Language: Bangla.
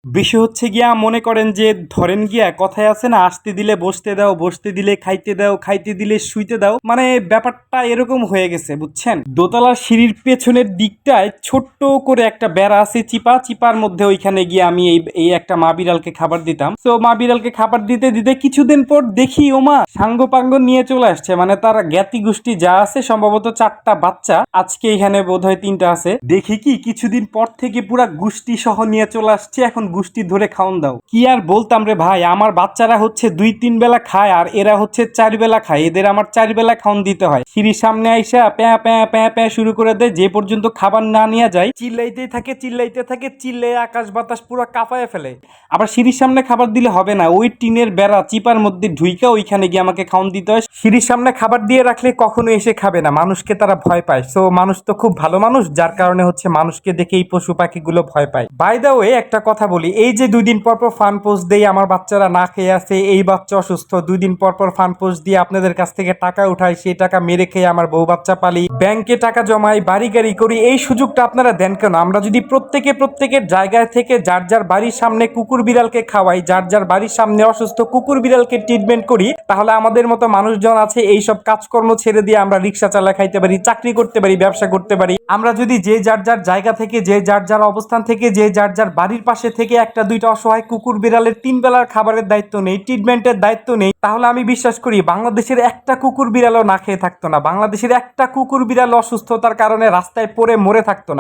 বিষয় হচ্ছে গিয়া মনে করেন যে ধরেন গিয়া কথায় আছে না, আসতে দিলে বসতে দাও, বসতে দিলে খাইতে দাও, খাইতে দিলে শুইতে দাও, মানে ব্যাপারটা এরকম হয়ে গেছে বুঝছেন। দোতলার সিঁড়ির পেছনের দিকটায় ছোট্ট করে একটা বেড়া আছে, চিপা চিপার মধ্যে ওইখানে গিয়ে আমি এই এই একটা মা বিড়ালকে খাবার দিতাম। তো মা বিড়ালকে খাবার দিতে দিতে কিছুদিন পর দেখি ওমা সাঙ্গ পাঙ্গ নিয়ে চলে আসছে, মানে তার জ্ঞাতি গোষ্ঠী যা আছে সম্ভবত 4টা বাচ্চা, আজকে এখানে বোধহয় 3টা আছে। দেখি কি কিছুদিন পর থেকে পুরা গোষ্ঠী সহ নিয়ে চলে আসছে, এখন গোষ্ঠী ধরে খাওন দাও। কি আর বলতাম রে ভাই, আমার বাচ্চারা হচ্ছে 2-3 বেলা খায় আর এরা হচ্ছে 4 বেলা খায়, এদের আমার 4 বেলা খাওন দিতে হয়। সিঁড়ির সামনে আইসা প্যাঁ প্যাঁ প্যাঁ প্যাঁ শুরু করে দেয়, যে পর্যন্ত খাবার না নিয়ে যায় চিল্লাইতেই থাকে চিল্লাইতে থাকে, চিল্লে আকাশ বাতাস পুরো কাঁপায় ফেলে। আবার সিঁড়ির সামনে খাবার দিলে হবে না, ওই টিনের বেড়া চিপার মধ্যে ঢুইকা ওইখানে গিয়ে আমাকে খাওন দিতে হয়। সিঁড়ির সামনে খাবার দিয়ে রাখলে কখনো এসে খাবে না, মানুষকে তারা ভয় পায়। সো মানুষ তো খুব ভালো মানুষ, যার কারণে হচ্ছে মানুষকে দেখে এই পশু পাখিগুলো ভয় পায়। বাই দা ওয়ে একটা কথা বলি, এই যে 2 দিন পর পর ফান পোস্ট দেই আমার বাচ্চারা না খেয়ে আছে, এই বাচ্চা অসুস্থ, 2 দিন পর পর ফান পোস্ট দিয়ে আপনাদের কাছ থেকে টাকা উঠাই, সেই টাকা মেরে খেয়ে আমার বউ বাচ্চা পালি, ব্যাংকে টাকা জমাই, বাড়ি গাড়ি করি, এই সুযোগটা আপনারা দেন কেন? আমরা যদি প্রত্যেকের জায়গায় থেকে যার যার বাড়ির সামনে কুকুর বিড়ালকে খাওয়াই, যার যার বাড়ির সামনে অসুস্থ কুকুর বিড়ালকে ট্রিটমেন্ট করি, তাহলে আমাদের মতো মানুষজন আছে এইসব কাজকর্ম ছেড়ে দিয়ে আমরা রিক্সা চালা খাইতে পারি, চাকরি করতে পারি, ব্যবসা করতে পারি। আমরা যদি যে যার যার জায়গা থেকে, যে যার যার অবস্থান থেকে, যে যার যার বাড়ির পাশে থেকে একটা দুইটা অসহায় কুকুর বিড়ালের 3 বেলার খাবারের দায়িত্ব নেই, ট্রিটমেন্টের দায়িত্ব নেই, তাহলে আমি বিশ্বাস করি বাংলাদেশের একটা কুকুর বিড়ালও না খেয়ে থাকতো না, বাংলাদেশের একটা কুকুর বিড়াল অসুস্থতার কারণে রাস্তায় পড়ে মরে থাকতো না।